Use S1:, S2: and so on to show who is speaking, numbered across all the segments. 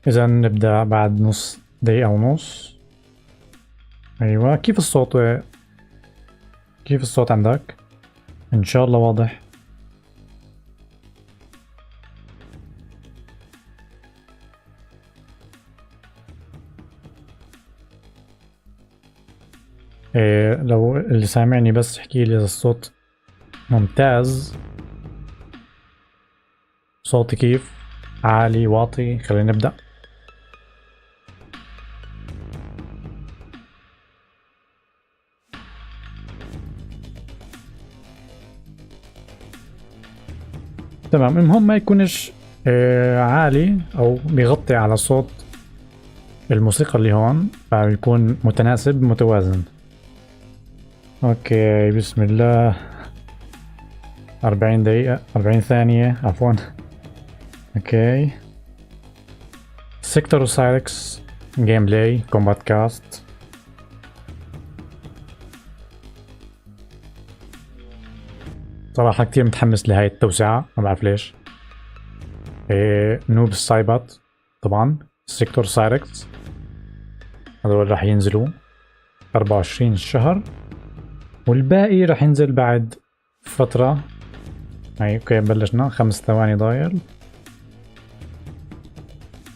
S1: إذا نبدأ بعد نص دقيقة ونص. أيوة، كيف الصوت عندك؟ إن شاء الله واضح. لو اللي سامعني بس احكي لي إذا الصوت ممتاز. صوتي كيف؟ عالي واطي؟ خلينا نبدأ. تمام، المهم ما يكونش عالي او بيغطي على صوت الموسيقى اللي هون، فيكون متناسب متوازن. اوكي بسم الله. 40 دقيقة 40 ثانية عفوا. اوكي، سيكتور وسايراكس جيمبلاي كومبات كاست. صراحة كتير متحمس لهاي التوسعة، ما بعرف ليش. نوب السايبات طبعا، سيكتور سايراكس هذول راح ينزلوا 24 الشهر، والباقي راح ينزل بعد فترة. هاي اوكي بلشنا 5 ثواني ضايل.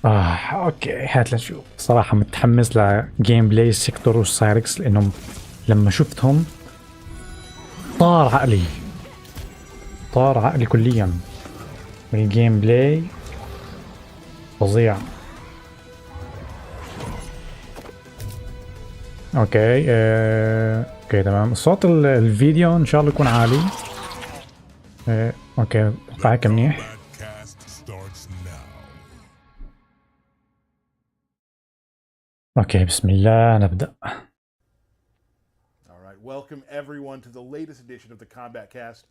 S1: اوكي هات لنشوف. صراحة متحمس لجيم بلاي سيكتور وسايراكس لانهم لما شفتهم طار عقلي كليا. الجيم بلاي فظيع. اوكي تمام. صوت الفيديو ان شاء الله يكون عالي. اوكي اتوقع هيك منيح. اوكي بسم الله نبدأ.
S2: Welcome everyone to the latest edition of the Combat Cast.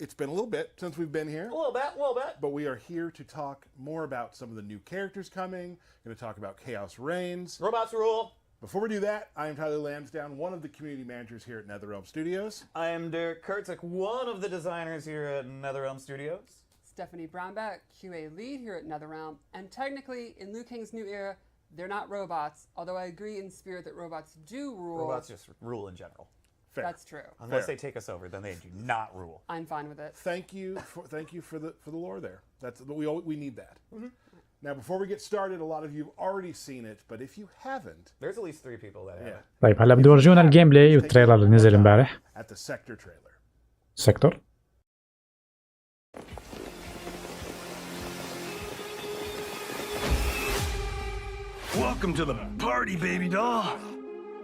S2: It's been a little bit since we've been here.
S3: A little bit.
S2: But we are here to talk more about some of the new characters coming. Going to talk about Chaos Reigns.
S3: Robots rule.
S2: Before we do that, I am Tyler Lansdowne, one of the community managers here at NetherRealm Studios.
S3: I am Derek Kurtzak, one of the designers here at NetherRealm Studios.
S4: Stephanie Brownback, QA lead here at NetherRealm. And technically, in Liu Kang's new era, they're not robots, although I agree in spirit that robots do rule.
S3: Robots just rule in general.
S2: Fair.
S4: That's true.
S3: Unless they take us over, then they do not rule.
S4: I'm fine with it.
S2: Thank you for the lore there. That's we need that. Mm-hmm. Now, before we get started, a lot of you have already seen it, but if you haven't,
S3: there's at least 3 people that have.
S1: طيب هلا بده يورجونا الجيم بلاي والتريلر اللي نزل امبارح.
S2: At the Sector trailer.
S1: سيكتور.
S5: Welcome to the party, baby doll.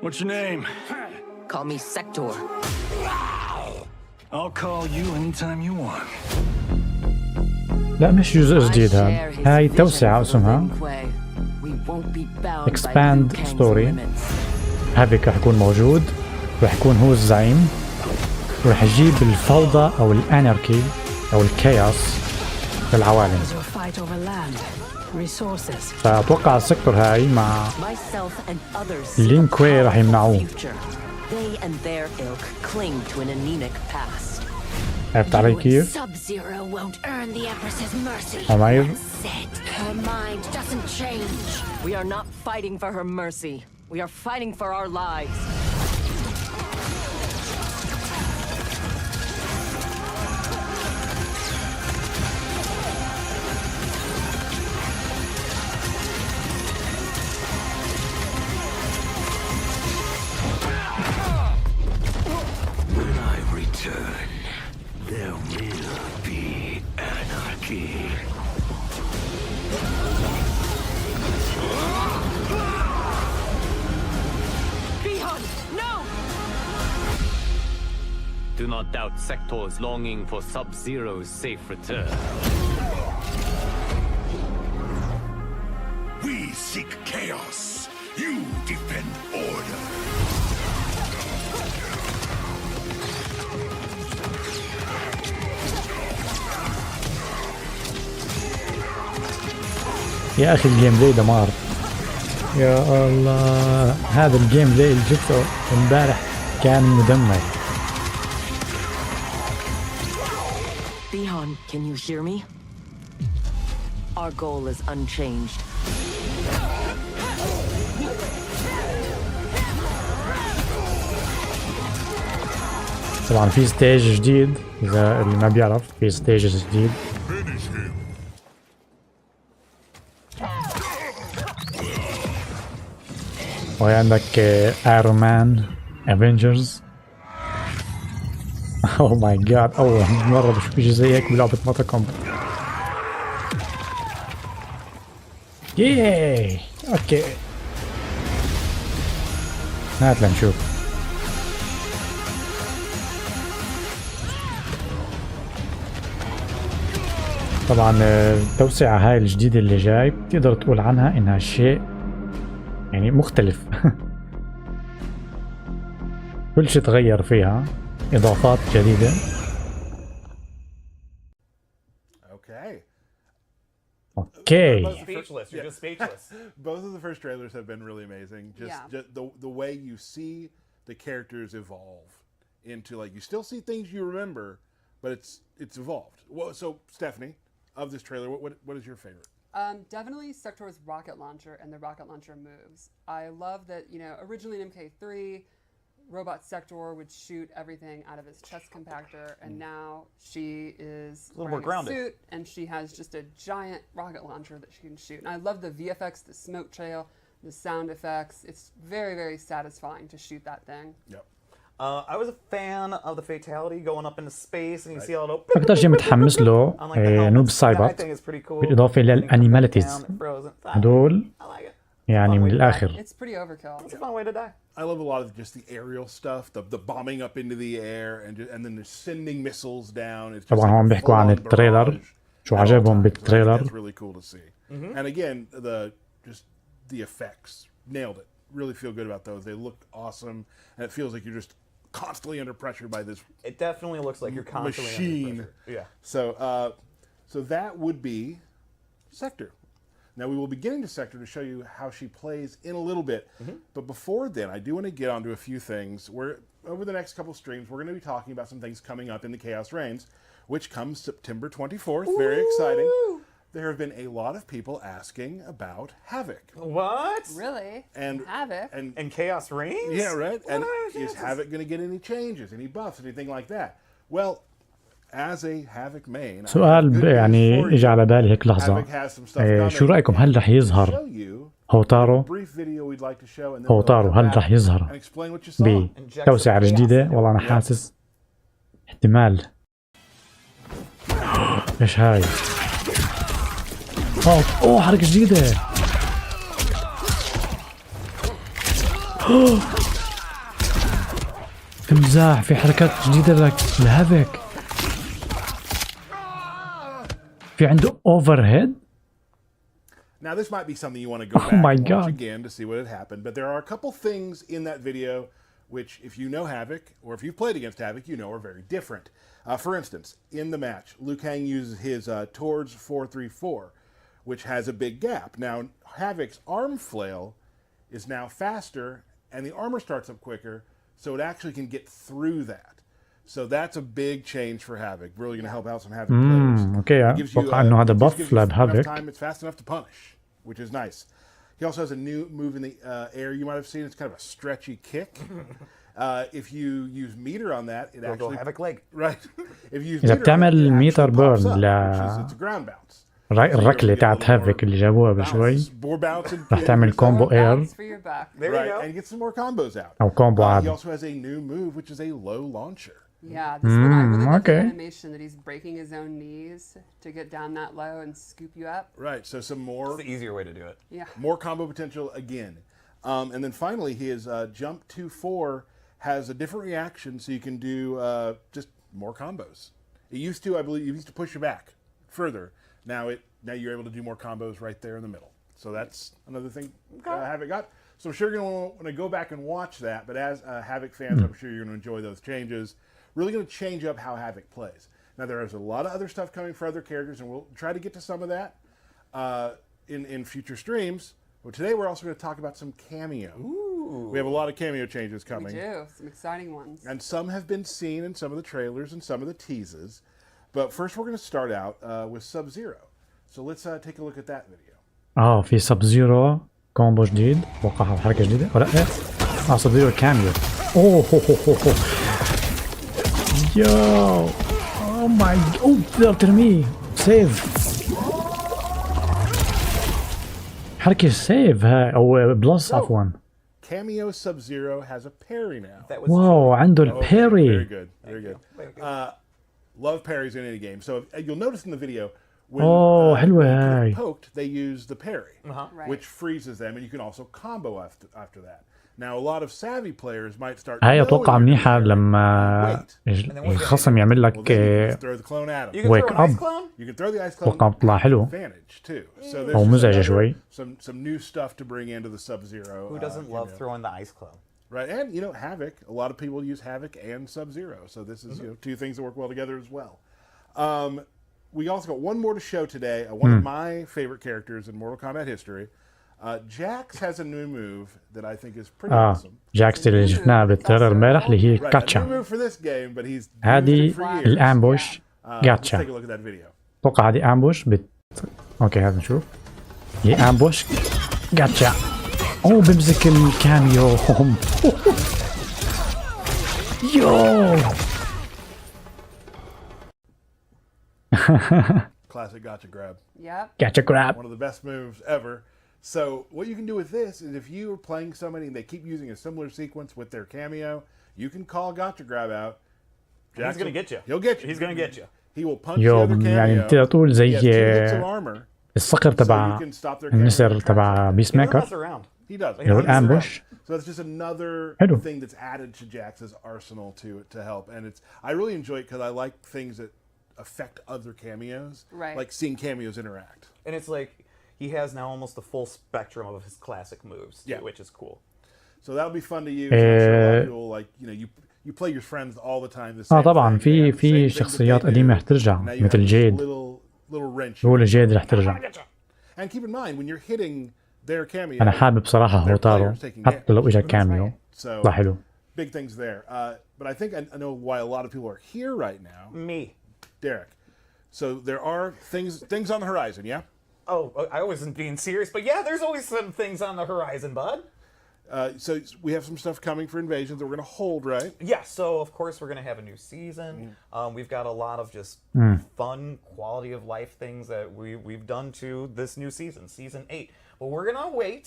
S5: What's your name?
S6: Call me Sector.
S5: I'll call you anytime you want.
S1: لا مش جزء جديد هذا، هاي توسعة اسمها Expand Story. هافيك رح يكون موجود، رح يكون هو الزعيم، ورح يجيب الفوضى او الاناركي او الكايوس في العوالم. فأتوقع السيكتور هاي مع لينكوي رح يمنعوه. عرفت علي كيف؟ عمير.
S6: We are not fighting for her mercy. We are fighting for our lives.
S5: When I return, there will be anarchy.
S6: No!
S7: Do not doubt Sector's longing for Sub-Zero's safe return.
S5: We seek chaos. You defend order.
S1: يا اخي الجيم بلاي دمار. يا الله، هذا الجيم بلاي اللي شفته امبارح كان مدمر.
S6: Bihan, can you hear me? Our goal is unchanged.
S1: طبعا في ستيج جديد، اذا اللي ما بيعرف في ستيج جديد. وهي عندك ايرون مان، افنجرز. اوه ماي جاد، اول مره بشوف شيء زي هيك بلعبه مورتال كومبات. ياي اوكي، هات لنشوف. طبعا التوسعة هاي الجديدة اللي جاي بتقدر تقول عنها انها شيء يعني مختلف. كل شيء تغير فيها، اضافات جديدة.
S2: Okay.
S1: اوكي.
S3: Speechless. You're just speechless.
S2: Both of the first trailers have been really amazing. Just the way you see the characters evolve into, like, you still see things you remember, but it's evolved. Well, so Stephanie, of this trailer, what is your favorite?
S4: Definitely Sector's rocket launcher and the rocket launcher moves. I love that, you know, originally in MK3, Robot Sector would shoot everything out of his chest compactor, and now she is
S3: more
S4: wearing
S3: grounded.
S4: a suit, and she has just a giant rocket launcher that she can shoot. And I love the VFX, the smoke trail, the sound effects. It's very, very satisfying to shoot that thing.
S2: Yep.
S3: I was a fan of the fatality going up into space, and you see all the.
S1: اكثر شيء متحمس له نوب
S3: I
S1: سايبات،
S3: think it's pretty cool.
S1: بالاضافة للانيماليتيز هدول يعني من الاخر.
S4: It's pretty overkill.
S3: It's a fun way to die.
S2: I love a lot of just the aerial stuff, the bombing up into the air, and then they're sending missiles down. It's just
S1: طبعا
S2: like
S1: هون
S2: a
S1: بيحكوا عن
S2: full-on
S1: التريلر،
S2: barrage
S1: شو
S2: at all
S1: عجبهم
S2: times.
S1: بالتريلر.
S2: That's really cool to see. And again, the effects nailed it. Really feel good about those. They look awesome, and it feels like you're just constantly under pressure by this
S3: It definitely looks like you're constantly
S2: machine.
S3: under pressure. Yeah.
S2: So that would be Sector. Now we will be getting to Sector to show you how she plays in a little bit. But before then, I do want to get onto a few things. Over the next couple streams, we're going to be talking about some things coming up in the Chaos Reigns, which comes September 24th. Very exciting. There have been a lot of people asking about Havoc.
S3: What?
S4: Really?
S2: And
S4: Havoc?
S3: And Chaos Reigns?
S2: Yeah, right. And
S3: What are
S2: is
S3: chances?
S2: Havoc going to get any changes, any buffs, anything like that? Well, as a Havoc main, I have
S1: سؤال
S2: good news
S1: يعني
S2: for
S1: اجى
S2: you.
S1: على بالي هيك لحظة.
S2: Havoc has some stuff coming.
S1: شو رأيكم، هل رح يظهر
S2: Show you
S1: هوتارو؟
S2: brief video we'd like to show, and then
S1: هوتارو
S2: we'll come
S1: هل
S2: back
S1: رح يظهر
S2: and explain what you saw.
S1: بتوسعة جديدة؟ والله أنا حاسس احتمال. ايش هاي؟ اوه حركة جديدة. امزاح، في حركات جديدة لهافك. في عنده اوفر هيد.
S2: Now this might be something you want to go back
S1: my
S2: and watch
S1: God.
S2: again to see what had happened, but there are a couple things in that video which, if you know Havoc, or if you've played against Havoc, you know are very different. For instance, in the match, Liu Kang uses his Towards 434, which has a big gap. Now, Havoc's arm flail is now faster, and the armor starts up quicker, so it actually can get through that. So that's a big change for Havoc. Really going to help out some Havoc players.
S1: اوكي
S2: It gives you,
S1: اتوقع انه هذا
S2: it just
S1: بف
S2: gives you enough
S1: لهافك.
S2: time. It's fast enough to punish, which is nice. He also has a new move in the air you might have seen. It's kind of a stretchy kick. If you use meter on that, it
S3: Go
S2: actually
S3: Havoc leg.
S2: right. If you use
S1: إذا
S2: meter on
S1: بتعمل
S2: it, it
S1: meter
S2: actually pops
S1: burn
S2: up,
S1: ل-
S2: which is it's a ground bounce.
S1: الركلة تاعت هافك اللي جابوها بشوي
S2: More bounce and
S1: رح تعمل كومبو اير
S4: Bounce for your back.
S3: There
S2: right,
S3: you go.
S2: and get some more combos out.
S1: او كومبو
S2: He
S1: عادي.
S2: also has a new move, which is a low launcher.
S4: Yeah, this one I really love the
S1: okay.
S4: animation that he's breaking his own knees to get down that low and scoop you up.
S2: Right, so some more
S3: It's the easier way to do it.
S4: Yeah.
S2: more combo potential again. And then finally, his jump 2-4 has a different reaction, so you can do just more combos. It used to, I believe, you used to push you back further. Now you're able to do more combos right there in the middle. So that's another thing Havoc got. So I'm sure you're going to want to go back and watch that. But as Havoc fans, I'm sure you're going to enjoy those changes. Really going to change up how Havoc plays. Now there is a lot of other stuff coming for other characters, and we'll try to get to some of that in future streams. But today we're also going to talk about some cameo.
S3: Ooh.
S2: We have a lot of cameo changes
S4: We
S2: coming.
S4: do. Some exciting ones.
S2: And some have been seen in some of the trailers and some of the teases. But first we're going to start out with Sub-Zero. So let's take a look at that video.
S1: في سب زيرو كومبو جديد، اتوقع حركه جديده ولا ايه؟ سب زيرو كاميو. اوه هو هو هو هو. يو او ماي تقدر ترميه سيف. حركه سيف هاي او بلس عفوا.
S2: Cameo Sub-Zero has a parry now.
S3: That was
S1: واو عنده
S2: Very
S1: الباري.
S2: good, very good. Love parries in any game. So you'll notice in the video when
S1: Oh, حلوة
S2: when you
S1: هاي.
S2: get poked, they use the parry,
S4: Right.
S2: which freezes them, and you can also combo after that. Now, a lot of savvy players might start.
S1: هاي
S2: knowing
S1: اتوقع
S2: you're
S1: منيحه
S2: doing parry
S1: لما الخصم يعمل
S2: Well,
S1: لك
S2: then you can just throw the clone at
S3: You
S2: him.
S3: can
S1: Wake
S3: throw an ice
S1: up.
S3: clone?
S2: You can throw the ice clone.
S1: اتوقع بتطلع حلو.
S2: Advantage too. So there's
S1: أو
S2: just
S1: مزعجة
S2: another-
S1: شوي.
S2: some new stuff to bring into the Sub-Zero.
S3: Who doesn't love throwing the ice clone?
S2: Right, and you know Havoc. A lot of people use Havoc and Sub-Zero, so this is two things that work well together as well. We also got one more to show today. One of my favorite characters in Mortal Kombat history. Jax has a new move that I think is pretty awesome.
S1: جاكس اللي شفناها بالتريلر امبارح اللي هي
S2: Right, a new
S1: كاتشا.
S2: move for this game, but he's used
S1: هذه
S2: it for years.
S1: الامبوش
S2: Let's take a
S1: جاتشا.
S2: look at that video.
S1: اتوقع هذه امبوش اوكي هذا نشوف. هي امبوش جاتشا. اوه بمسك الكاميو. يو
S2: Classic gotcha grab.
S4: Yep.
S1: جاتشا جراب.
S2: One of the best moves ever. So what you can do with this is if you are playing somebody and they keep using a similar sequence with their cameo, you can call gotcha grab out.
S3: He's gonna get you.
S2: He'll get you.
S3: He's gonna get you.
S2: He will punch the
S1: يو
S2: other cameo.
S1: يعني انت تقول زي
S2: He has 2 hits of armor,
S1: الصقر
S2: so
S1: تبع
S2: you can stop their
S1: النسر
S2: cameo.
S1: تبع بيس
S3: He doesn't
S1: ميكر.
S3: mess around.
S2: He does.
S1: اللي هو الامبوش.
S2: So it's just another
S1: حلو.
S2: thing that's added to Jax's arsenal to help, and it's I really enjoy it because I like things that affect other cameos,
S4: Right.
S2: like seeing cameos interact.
S3: And it's like he has now almost the full spectrum of his classic moves, too,
S2: Yeah.
S3: which is cool.
S2: So that'll be fun to use. I'm sure a lot of people like you play your friends all the time. The same
S1: طبعا
S2: thing. They have the
S1: في
S2: same thing that
S1: شخصيات
S2: they
S1: قديمة رح
S2: do.
S1: ترجع
S2: Now you
S1: مثل
S2: have this
S1: جيد.
S2: little wrench.
S1: هو الجيد رح ترجع.
S2: And keep in mind when you're hitting their cameo.
S1: انا حابب صراحة هوتارو حتى لو اجى كاميو.
S2: So
S1: طلع حلو.
S2: big things there. But I think I know why a lot of people are here right now.
S3: Me.
S2: Derek. So there are things on the horizon, yeah?
S3: Oh, I wasn't being serious, but yeah, there's always some things on the horizon, bud.
S2: So we have some stuff coming for Invasions that we're going to hold, right?
S3: Yeah, so of course we're going to have a new season. We've got a lot of just fun, quality of life things that we've done to this new season, season 8. But we're going to wait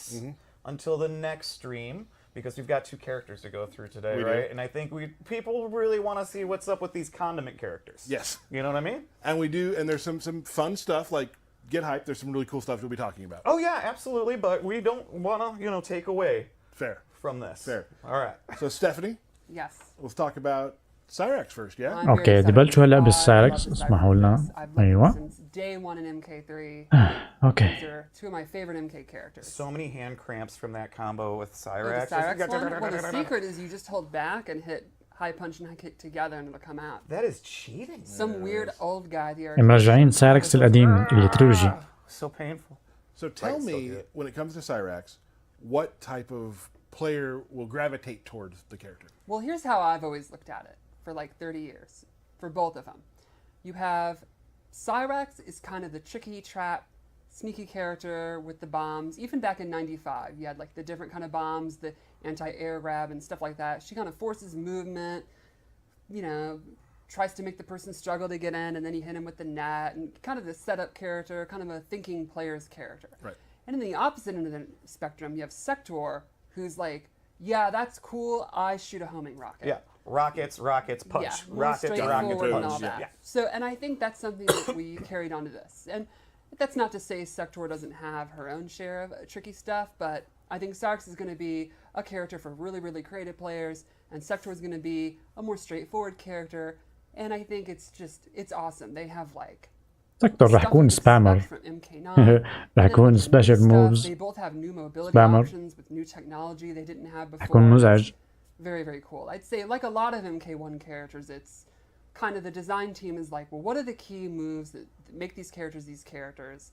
S3: until the next stream because we've got 2 characters to go through today,
S2: We
S3: right?
S2: do.
S3: And I think people really want to see what's up with these condiment characters.
S2: Yes.
S3: You know what I mean?
S2: And we do, and there's some fun stuff like get hyped. There's some really cool stuff we'll be talking about.
S3: Oh yeah, absolutely, but we don't want to, take away
S2: Fair.
S3: from this.
S2: Fair.
S3: All right.
S2: So Stephanie,
S4: Yes.
S2: let's talk about Cyrax first, yeah?
S4: I'm very
S1: اوكي
S4: excited
S1: دبلشوا هلا
S4: about
S1: بالسايركس
S4: the
S1: اسمحوا لنا.
S4: Cyrax. I've loved
S1: ايوه.
S4: them since day 1 in MK3.
S1: اوكي.
S4: These are 2 of my favorite MK characters.
S3: So many hand cramps from that combo with
S4: Oh,
S3: Cyrax.
S4: the Cyrax one? Well, the secret is you just hold back and hit high punch and high kick together and it'll come out.
S3: That is cheating.
S4: Some weird old guy the
S1: مرجعين سايركس القديم اللي تريلوجي.
S3: So painful.
S2: So tell
S3: Right, so
S2: me,
S3: good.
S2: when it comes to Cyrax, what type of player will gravitate towards the character?
S4: Well, here's how I've always looked at it for like 30 years, for both of them. You have Cyrax is kind of the tricky trap, sneaky character with the bombs. Even back in 95, you had like the different kind of bombs, the anti-air grab and stuff like that. She kind of forces movement, tries to make the person struggle to get in, and then you hit him with the net, and kind of the setup character, kind of a thinking player's character.
S2: Right.
S4: And in the opposite end of the spectrum, you have Sector, who's like, yeah, that's cool, I shoot a homing rocket.
S3: Yeah. Rockets, punch.
S4: Yeah, more
S3: Rockets,
S4: straightforward and all
S3: punch.
S4: that.
S3: Yeah.
S4: So, and I think that's something that we carried on to this. And that's not to say Sector doesn't have her own share of tricky stuff, but I think Cyrax is going to be a character for really, really creative players, and Sector is going to be a more straightforward character. And I think it's awesome. They have like
S1: سيكتور رح يكون سبامر. رح يكون سبيشال موفز.
S4: They both have new mobility
S1: Spammer.
S4: options with new technology they didn't have before.
S1: رح يكون مزعج.
S4: Very, very cool. I'd say, like a lot of MK1 characters, it's kind of the design team is like, well, what are the key moves that make these characters?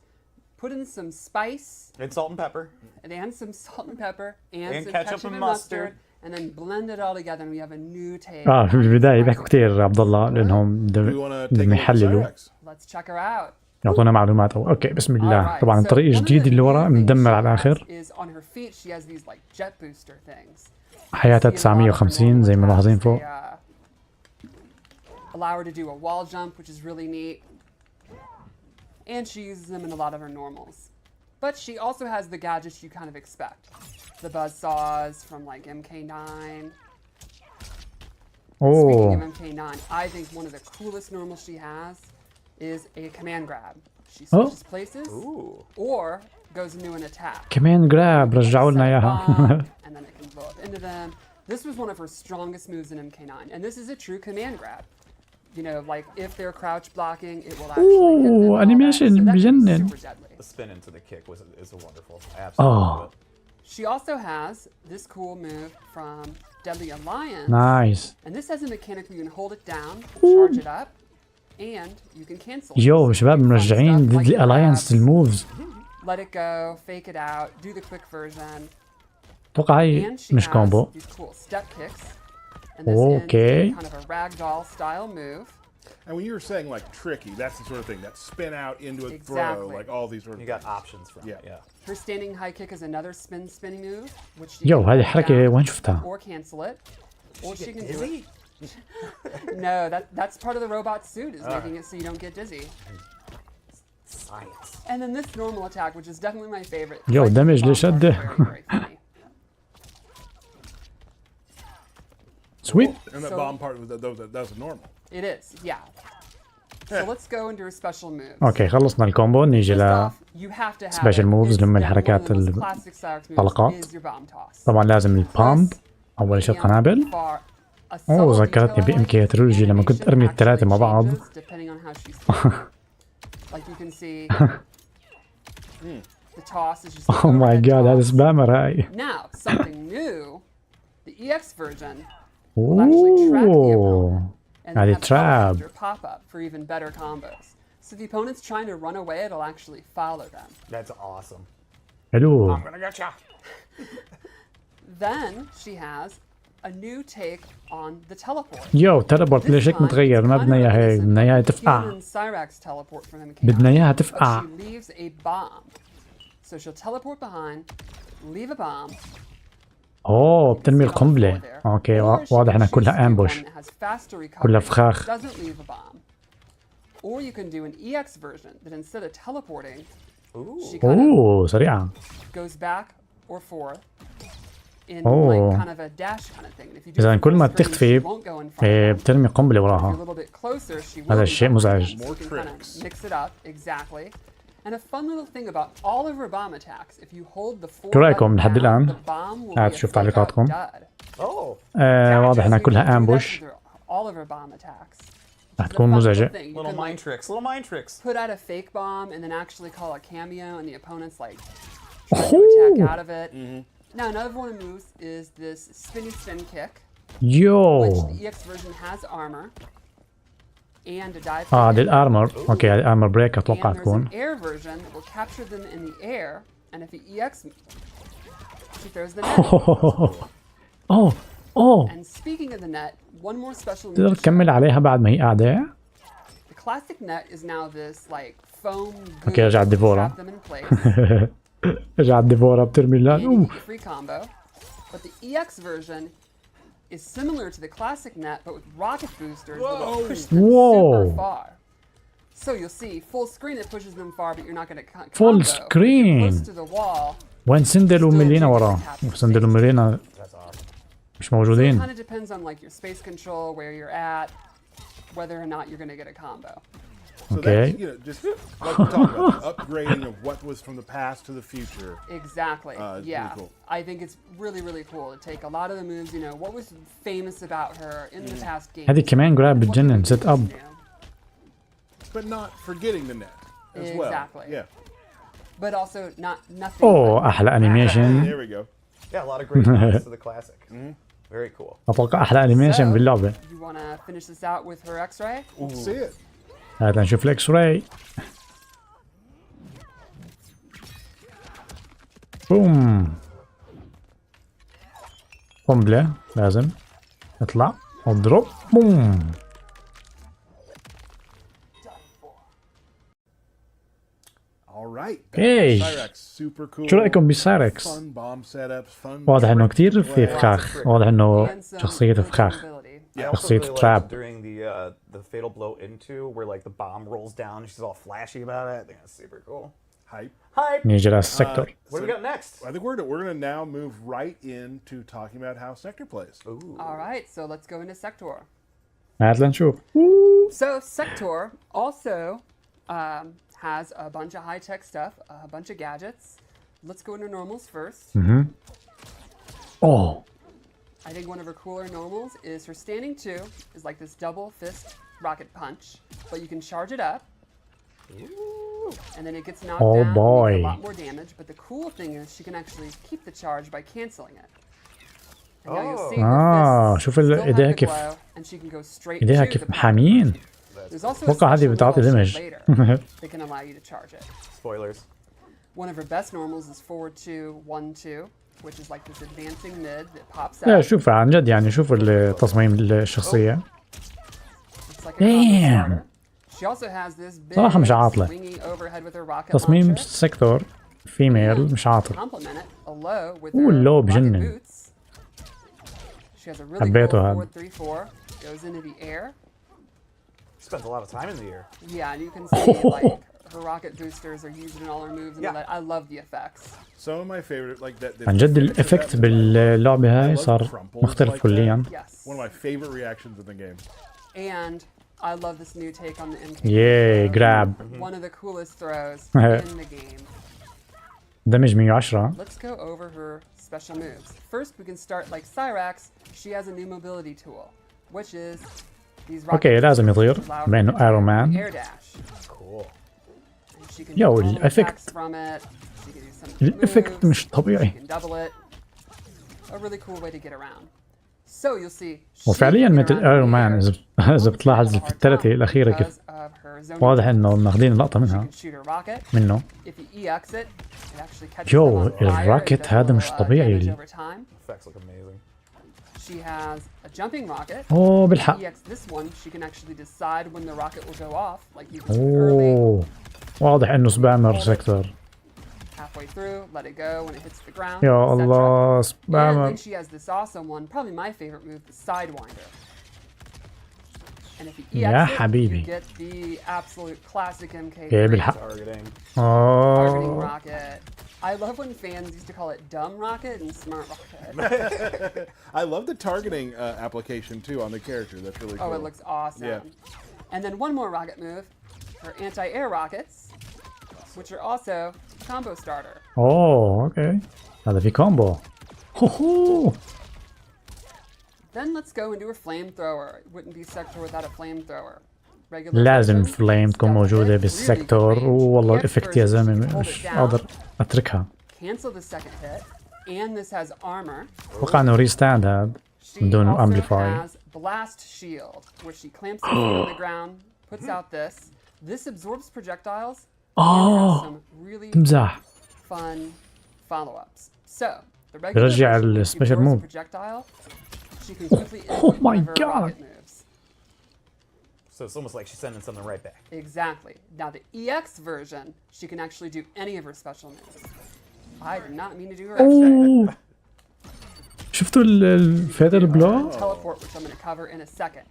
S4: Put in some spice.
S3: And salt and pepper.
S4: And some salt and pepper. And some
S3: ketchup and mustard.
S4: And then blend it all together and we have a new take.
S1: في البداية بيحكوا كثير عبد الله لأنهم
S2: Do we want to take a look at
S1: يحللوا.
S2: Cyrax?
S4: Let's check her out.
S1: يعطونا معلومات او اوكي بسم الله.
S4: Alright,
S1: طبعا
S4: so
S1: الطريق
S4: one of
S1: الجديد
S4: the
S1: اللي ورا
S4: new things
S1: مدمر
S4: she
S1: على
S4: has
S1: الاخر.
S4: is on her feet she has these like jet booster things.
S1: حياتها
S4: See in a lot of her
S1: 950 زي ما
S4: normal
S1: ملاحظين
S4: attacks,
S1: فوق.
S4: allow her to do a wall jump, which is really neat. And she uses them in a lot of her normals. But she also has the gadgets you kind of expect. The buzzsaws from like MK9. Speaking of
S1: اوه
S4: MK9, I think one of the coolest normals she has is a command grab. She switches places or goes into an attack.
S1: كمان جراب رجعوا لنا
S4: Set a
S1: اياها.
S4: bomb, and then it can blow up into them. This was one of her strongest moves in MK9, and this is a true command grab. You know, like if they're crouch blocking, it will actually hit them and all that,
S1: animation
S4: so that can be
S1: بجنن.
S4: super deadly.
S3: The spin into the kick is a wonderful. I absolutely
S1: Oh.
S3: love it.
S4: She also has this cool move from Deadly Alliance,
S1: نايس.
S4: and this has a mechanic where you can hold it down, charge it up, and you can cancel it.
S1: يو
S4: So
S1: شباب
S4: you can find
S1: مرجعين
S4: stuff like
S1: ضد
S4: the
S1: الالاينس
S4: grabs,
S1: الموفز.
S4: let it go, fake it out, do the quick version.
S1: اتوقع هي
S4: And she
S1: مش
S4: has
S1: كومبو.
S4: these cool step kicks. And this ends
S1: Okay.
S4: in kind of a ragdoll style move.
S2: And when you were saying like tricky, that's the sort of thing that spin out into a throw,
S4: Exactly.
S2: like all these sort of
S3: You got
S2: things.
S3: options from
S2: Yeah.
S3: it. Yeah.
S4: Her standing high kick is another spinning move, which she
S1: يو
S4: can
S1: هذه
S4: hold
S1: الحركة
S4: down
S1: وين شفتها؟
S4: or cancel it. Or she can do
S3: Dizzy?
S4: it. No, that's part of the robot suit is making it so you don't get dizzy.
S3: Science.
S4: And then this normal attack, which is definitely my favorite.
S1: Yo,
S4: I think
S1: damage
S4: the bomb
S1: لشدة.
S4: part is very, very funny.
S1: سويت.
S2: And that
S4: So-
S2: bomb part, that was normal.
S4: It is, yeah. So let's go into her special moves.
S1: اوكي خلصنا الكومبو نيجي
S4: First
S1: ل
S4: off, you have to have
S1: special
S4: it.
S1: moves
S4: It's
S1: اللي هم
S4: then one of
S1: الحركات
S4: the most classic Sirix moves
S1: الطلقات.
S4: is your bomb toss.
S1: طبعا لازم البامب
S4: This
S1: اول شيء
S4: can
S1: القنابل.
S4: far- a
S1: أوه،
S4: subtle
S1: ذكرتني
S4: detail I
S1: ب MK
S4: like is the
S1: ترولوجي لما كنت
S4: animation
S1: أرمي الثلاثة مع
S4: actually
S1: بعض.
S4: changes depending on how she's throwing. Like you can see the toss is just an
S1: اوه ماي
S4: overhead
S1: جاد هذا
S4: toss.
S1: سبامر هاي.
S4: Now, something new, the EX version will actually trap the
S1: اوه
S4: opponent and then
S1: هذه
S4: have a
S1: trap.
S4: helicopter pop up for even better combos. So the opponent's trying to run away, it'll actually follow them.
S3: That's awesome.
S1: حلو.
S3: I'm gonna get ya.
S4: Then she has a new take on the teleport.
S1: يو تلبورت ليش هيك متغير؟ ما بدنا اياها هيك، بدنا اياها تفقع.
S4: Sirix teleport from MK9,
S1: بدنا اياها
S4: but
S1: تفقع.
S4: she leaves a bomb. So she'll teleport behind, leave a bomb.
S1: اوه بترمي القنبلة. اوكي واضح انها كلها امبوش. كلها فخاخ.
S4: Doesn't leave a bomb. Or you can do an EX version that instead of teleporting, she kind
S1: اوه سريعة.
S4: of goes back or forth in
S1: Oh.
S4: like kind of a dash kind of thing. And if you do
S1: إذا
S4: it
S1: كل ما
S4: full screen,
S1: بتختفي
S4: she won't go in front of you.
S1: بترمي قنبلة
S4: If you're a
S1: وراها.
S4: little bit closer, she will
S1: هذا
S4: be
S1: الشيء
S4: behind
S1: مزعج.
S4: you.
S2: More
S4: You can kind
S2: tricks.
S4: of mix it up, exactly. And a fun little thing about all of her bomb attacks, if you hold the four
S1: شو رأيكم
S4: button
S1: لحد
S4: down,
S1: الآن؟
S4: the bomb will
S1: قاعد
S4: be a
S1: شوف
S4: fake
S1: تعليقاتكم.
S4: out dud.
S3: Oh.
S1: واضح انها
S4: So you can
S1: كلها
S4: do that
S1: امبوش.
S4: with all of her bomb attacks.
S1: راح
S4: It's a
S1: تكون
S4: fun
S1: مزعجة.
S4: little thing. You
S3: Little
S4: can,
S3: mind
S4: like,
S3: tricks. Little mind tricks.
S4: put out a fake bomb and then actually call a cameo and the opponent's like trying to attack out of it. Now another one of the moves is this spinny spin kick, which
S1: يو.
S4: the EX version has armor and a dive.
S1: هذا الارمر. اوكي هذا الارمر بريك اتوقع
S4: And there's
S1: تكون.
S4: an air version that will capture them in the air, and if the EX, she throws the net.
S1: اوه اوه
S4: And speaking of the net, one more special move.
S1: تقدر
S4: to
S1: تكمل
S4: show.
S1: عليها بعد ما هي قاعدة.
S4: The classic net is now this like foam.
S1: Okay,
S4: goo
S1: رجعت
S4: to
S1: ديفورا.
S4: trap them in place.
S1: رجعت ديفورا بترمي
S4: And you
S1: لا.
S4: get free combo. But the EX version is similar to the classic net, but with rocket boosters that will push them
S1: Whoa.
S4: super far. So you'll see full screen it pushes them far, but you're not going to combo.
S1: Full
S4: If you're
S1: screen.
S4: close to the wall.
S1: وين سندل وميلينا وراه؟ سندل وميلينا مش
S4: It
S1: موجودين.
S4: kind of depends on like your space control, where you're at, whether or not you're going to get a combo.
S2: So
S1: Okay.
S2: that's, just like we talked about, the upgrading of what was from the past to the future.
S4: Exactly.
S2: It's pretty
S4: Yeah.
S2: cool.
S4: I think it's really, really cool to take a lot of the moves, what was famous about her in the past games.
S1: هذه كمان جراب بتجنن سيت اب.
S2: But not forgetting the net as well.
S4: Exactly.
S2: Yeah.
S4: But also nothing.
S1: اوه احلى انيميشن.
S2: There we go.
S3: Yeah, a lot of great nods to the classic. Very cool.
S1: اتوقع احلى انيميشن باللعبة.
S4: You want to finish this out with her X-ray?
S2: Let's see it.
S1: هات نشوف الاكس راي. بوم. قنبلة لازم اطلع اضرب بوم.
S2: hype.
S1: Hey.
S2: Wesairak's super cool.
S1: شو رايكم بسايركس؟
S2: Fun bomb setups, fun.
S1: واضح انه
S2: trick
S1: كتير
S2: play.
S1: في فخاخ، واضح انه
S4: And some
S1: شخصيته فخاخ.
S4: mobility.
S3: I also
S1: شخصية
S3: really liked
S1: تراب.
S3: during the fatal blow into where like the bomb rolls down and she's all flashy about it. I think that's super cool.
S2: Hype.
S3: Hype.
S1: نيجي للسيكتور.
S3: What do we got next?
S2: I think we're gonna now move right into talking about how Sector plays.
S4: All right, so let's go into Sector.
S1: هات لنشوف.
S4: So Sector also has a bunch of high-tech stuff, a bunch of gadgets. Let's go into normals first.
S1: اوه
S4: I think one of her cooler normals is her standing 2 is like this double fist rocket punch, but you can charge it up. And then it gets knocked
S1: Oh,
S4: down and you
S1: boy.
S4: get a lot more damage, but the cool thing is she can actually keep the charge by canceling it. And now you'll see her fists
S1: شوف
S4: still have
S1: ايديها
S4: the
S1: كيف
S4: glow, and she can go straight
S1: ايديها
S4: to the
S1: كيف
S4: punch.
S1: محاميين.
S4: There's also a
S1: اتوقع هذه
S4: special
S1: بتعطي
S4: little shit
S1: دمج.
S4: later that can allow you to charge it.
S3: Spoilers.
S4: One of her best normals is 4-2-1-2, which is like this advancing mid that pops
S1: لا
S4: out.
S1: شوف عن جد يعني شوف التصميم الشخصية.
S4: It's like a
S1: Damn.
S4: combo starter. She also has this big
S1: صراحة مش عاطلة.
S4: swingy overhead with her rocket
S1: تصميم
S4: launcher.
S1: سيكتور فيميل مش عاطل.
S4: Complement it a low with
S1: Ooh,
S4: her
S1: low
S4: rocket
S1: بجنن.
S4: boots. She has a really
S1: حبيته هذا.
S4: cool 4-3-4. Goes into the air.
S3: Spends a lot of time in the air.
S4: Yeah, and you can see like her rocket boosters are used in all her moves and all
S3: Yeah.
S4: that. I love the effects.
S2: Some of my favorite, like that.
S1: عن جد الافكت باللعبة هاي صار مختلف كليا.
S4: Yes.
S2: One of my favorite reactions in the game.
S4: And I love this new take on the MK.
S1: ياي جراب.
S4: One of the coolest throws in the game.
S1: دمج 110.
S4: Let's go over her special moves. First, we can start like Cyrax. She has a new mobility tool, which is these rocket
S1: اوكي لازم يطير
S4: boosters allow
S1: بما
S4: her
S1: انه
S4: to
S1: ايرون
S4: do
S1: مان.
S4: air dash.
S3: Cool.
S4: And she can
S1: Yo,
S4: do all the
S1: الإفكت.
S4: attacks from it. She can do some
S1: الافكت
S4: moves.
S1: مش طبيعي.
S4: You can double it. A really cool way to get around. So you'll see. she
S1: وفعليا
S4: can get
S1: مثل
S4: around
S1: ايرون
S4: the
S1: مان
S4: air
S1: اذا بتلاحظ في الثلاثة الأخيرة كيف
S4: because of her zoning
S1: واضح
S4: tools.
S1: انه ماخذين لقطة
S4: She
S1: منها
S4: can shoot her rocket.
S1: منه.
S4: If you EX it, it actually catches
S1: Yo,
S4: them on fire.
S1: الراكت
S4: It does
S1: هذا
S4: a
S1: مش
S4: little,
S1: طبيعي.
S4: damage over time.
S3: Effects look amazing.
S4: She has a jumping rocket.
S1: اوه بالحق.
S4: EX this one, she can actually decide when the rocket will go off. Like you can shoot early,
S1: اوه واضح انه سبامر سيكتور.
S4: halfway through, let it go when it hits the ground.
S1: يا
S4: etc.
S1: الله
S4: And
S1: سبامر.
S4: then she has this awesome one, probably my favorite move, the Sidewinder. And if you EX
S1: يا
S4: it,
S1: حبيبي.
S4: you get the absolute classic MK.
S1: يا بالحق.
S3: Targeting.
S4: Targeting
S1: اوه
S4: rocket. I love when fans used to call it dumb rocket and smart rocket.
S2: I love the targeting application too on the character. That's really cool.
S4: Oh, it looks awesome.
S2: Yeah.
S4: And then one more rocket move, her anti-air rockets, which are also a combo starter.
S1: اوه اوكي هذا في كومبو. هوهو.
S4: Then let's go into her flamethrower. It wouldn't be Sector without a flamethrower. Regular
S1: لازم
S4: version,
S1: فليم تكون
S4: double
S1: موجودة
S4: hit, really
S1: بالسيكتور.
S4: good range.
S1: والله
S4: EX
S1: الافكت يا
S4: version, she can
S1: زلمة
S4: hold
S1: مش
S4: it down,
S1: قادر اتركها.
S4: cancel the second hit, and this has armor.
S1: اتوقع انه ريستاند هذا
S4: She
S1: بدون
S4: also
S1: امبليفاي.
S4: has blast shield, where she clamps her feet on the ground, puts out this. This absorbs projectiles. and has some really
S1: تمزح.
S4: fun follow-ups. So the regular
S1: برجع
S4: version, she
S1: السبيشال
S4: absorbs
S1: موف.
S4: a projectile. She can quickly
S1: Oh
S4: input one
S1: my
S4: of her
S1: God.
S4: rocket moves.
S3: So it's almost like she's sending something right back.
S4: Exactly. Now the EX version, she can actually do any of her special moves. I did not mean to do her extra.
S1: اوه شفتوا الفيدر بلو؟
S4: Teleport, which I'm going to cover in a second.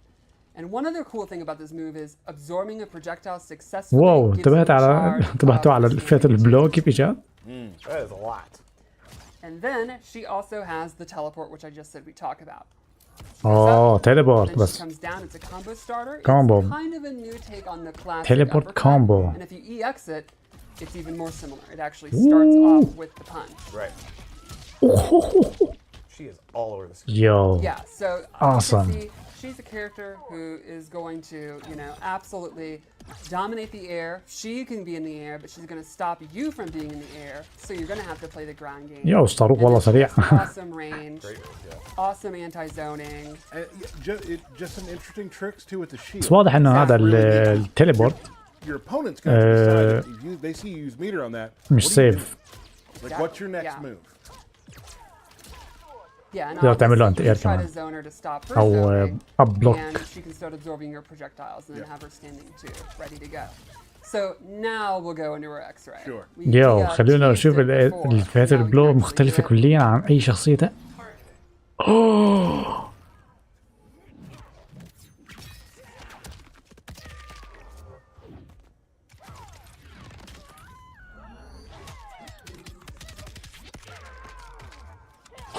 S4: And one other cool thing about this move is absorbing a projectile successfully.
S1: واو
S4: gives you
S1: انتبهت
S4: a
S1: على
S4: charge
S1: انتبهتوا
S4: of
S1: على
S4: the
S1: الفيدر
S4: standing
S1: بلو كيف اجت؟
S3: That is a lot.
S4: And then she also has the teleport, which I just said we talk about.
S1: اوه تيليبورت
S4: Then she
S1: بس.
S4: comes down. It's a combo starter.
S1: Combo.
S4: It's kind of a new take on the classic
S1: Teleport
S4: uppercut.
S1: combo.
S4: And if you EX it, it's even more similar. It actually starts off with the punch.
S3: Right. She is all over this.
S1: يو
S4: Yeah. So
S1: Awesome.
S4: you can see she's a character who is going to, absolutely dominate the air. She can be in the air, but she's going to stop you from being in the air. So you're going to have to play the ground game.
S1: يو الصاروخ
S4: And
S1: والله
S4: then she
S1: سريع.
S4: has awesome range.
S3: Great move, yeah.
S4: Awesome anti-zoning.
S2: And just some interesting tricks too with the shield.
S1: بس واضح انه هذا التليبورت
S2: Your opponent's going to decide if they see you use meter on that.
S1: مش
S2: what do you
S1: سيف.
S2: do? Like, what's your next
S4: Yeah.
S2: move?
S4: Yeah, and
S1: تقدر تعمل له
S4: obviously
S1: أنت
S4: you
S1: إير
S4: try
S1: كمان.
S4: to zone her to stop her
S1: أو
S4: zoning,
S1: أب بلوك.
S4: and she can start absorbing your projectiles and then
S2: Yeah.
S4: have her standing too, ready to go. So now we'll go into our X-ray.
S2: Sure.
S1: يو خلونا نشوف الفئات البلو مختلفة كليا عن أي شخصية أوه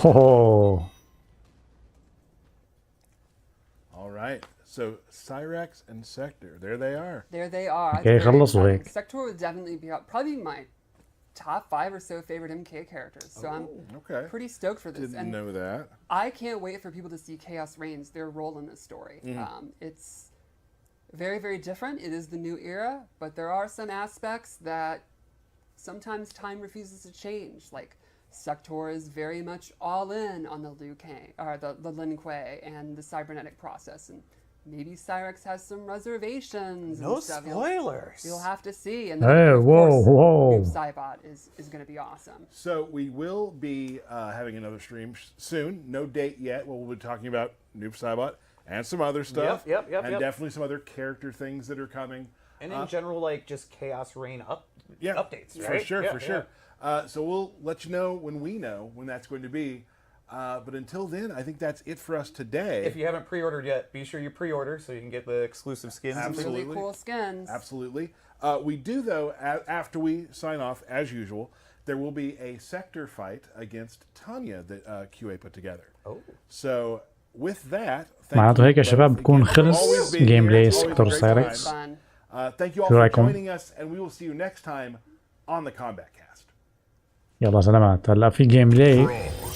S1: أوه
S2: All right. So Cyrax and Sector, there they are.
S4: There they are.
S1: Okay, خلصوا هيك.
S4: Sector would definitely be probably my top 5 or so favorite MK characters. So I'm
S2: Okay.
S4: pretty stoked for this.
S2: Didn't know that.
S4: I can't wait for people to see Chaos Reigns, their role in this story. It's very, very different. It is the new era, but there are some aspects that sometimes time refuses to change. Like Sector is very much all in on the Liu Kang, or the Lin Kuei and the cybernetic process, and maybe Cyrax has some reservations.
S3: No
S4: and stuff.
S3: spoilers.
S4: You'll have to see. And
S1: Hey,
S4: of
S1: whoa,
S4: course,
S1: whoa.
S4: Noob Saibot is going to be awesome.
S2: So we will be having another stream soon. No date yet. We'll be talking about Noob Saibot and some other stuff.
S3: Yep,
S2: and definitely some other character things that are coming.
S3: And in general, like just Chaos Reign updates, right?
S2: For sure,
S3: Yeah,
S2: for sure. So we'll let you know when we know when that's going to be. But until then, I think that's it for us today.
S3: If you haven't pre-ordered yet, be sure you pre-order so you can get the exclusive skins.
S2: Absolutely.
S4: Really cool skins.
S2: Absolutely. We do, though, after we sign off, as usual, there will be a Sector fight against Tanya that QA put together.
S3: Oh.
S2: So with that,
S1: معناته هيك يا شباب بكون خلص جيم بلاي سيكتور
S4: It's
S1: سايركس.
S4: fun.
S2: thank you all
S1: شو
S2: for
S1: رأيكم؟
S2: joining us, and we will see you next time on the Combat Cast.
S1: يلا سلامات. هلا في جيم بلاي.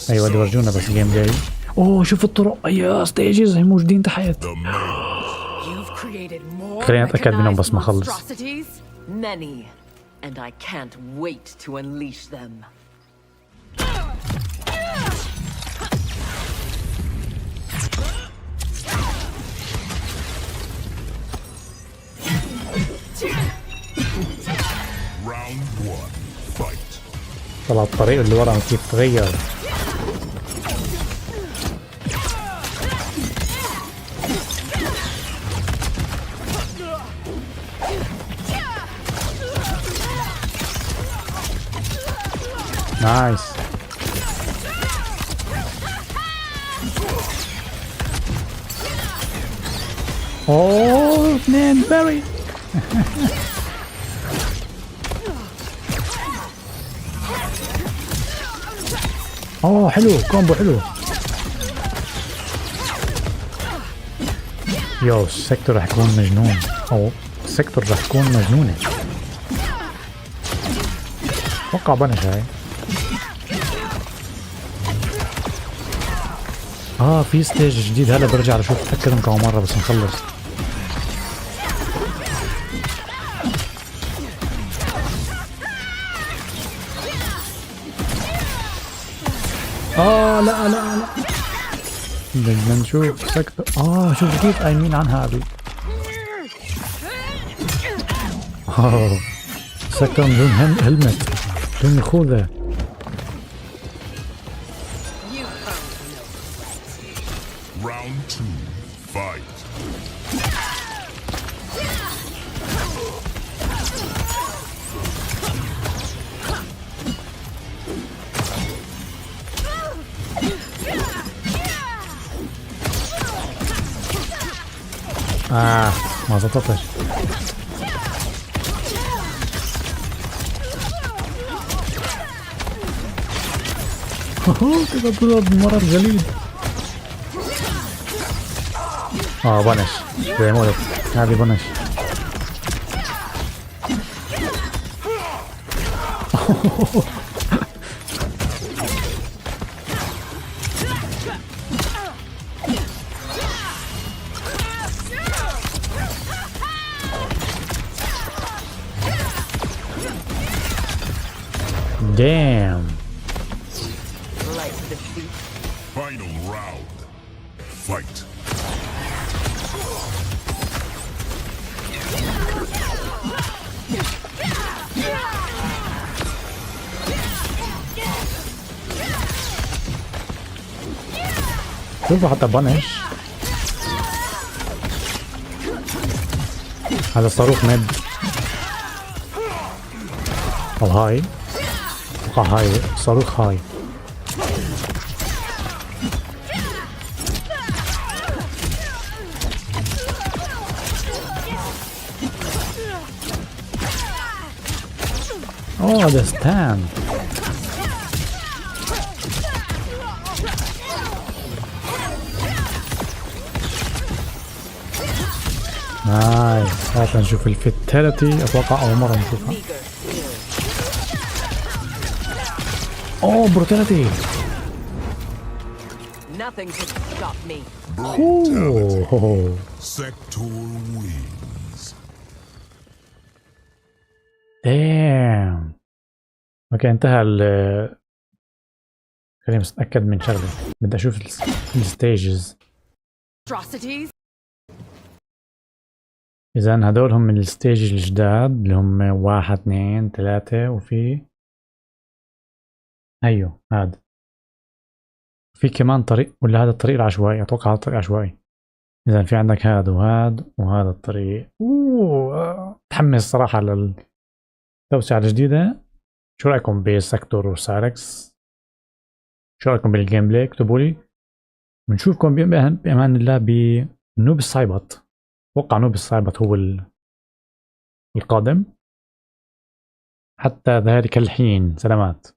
S1: ايوه اللي ورجونا بس جيم بلاي. اوه شوف الطرق ايوه ستيجز هم موجودين تحت.
S6: You've created more
S1: خلينا نتأكد منهم بس ما اخلص.
S6: monstrosities? Many. And I can't wait to unleash them.
S5: Round 1. Fight.
S1: طلع الطريق اللي ورا كيف تغير. نايس. اوه اثنين باري. اوه حلو كومبو حلو. يو السيكتور رح يكون مجنون او السيكتور رح تكون مجنونة. اتوقع بنش هاي. في ستيج جديد هلا برجع لشوف اتأكد كم مرة بس نخلص. لا بدنا نشوف سكتة. شوف كيف قايمين عنها ابي. سكتة من دون هلمت بدون خوذة.
S5: Round 2. Fight.
S1: ما زبطتش. كده ضرب مرة جليد. بنش زي ما قلت هذه بنش. Damn.
S5: Final round. Fight.
S1: شوفوا حتى بنش. هذا الصاروخ مد. او هاي اتوقع هاي صاروخ هاي. اوه ده ستاند. نايس. هات نشوف الفيتاليتي. اتوقع اول مرة نشوفها. اوه بروتاليتي.
S6: Nothing can stop me.
S1: اوه
S5: Sector wins.
S1: دام. اوكي انتهى خليني بس اتاكد من شغله. بدي اشوف الستيجز.
S6: Atrocities?
S1: اذا هدول هم من الستيج الجداد اللي هم 1 2 3 وفي ايوه هذا. في كمان طريق ولا هذا الطريق العشوائي؟ اتوقع هذا الطريق العشوائي. اذا في عندك هذا وهذا وهذا الطريق. متحمس صراحه للتوسعه الجديده. شو رايكم بسيكتور وسايراكس؟ شو رايكم بالجيم بلاي؟ اكتبوا لي. بنشوفكم بامان الله بنوب السايبط. اتوقع نوب السايبط هو القادم. حتى ذلك الحين سلامات.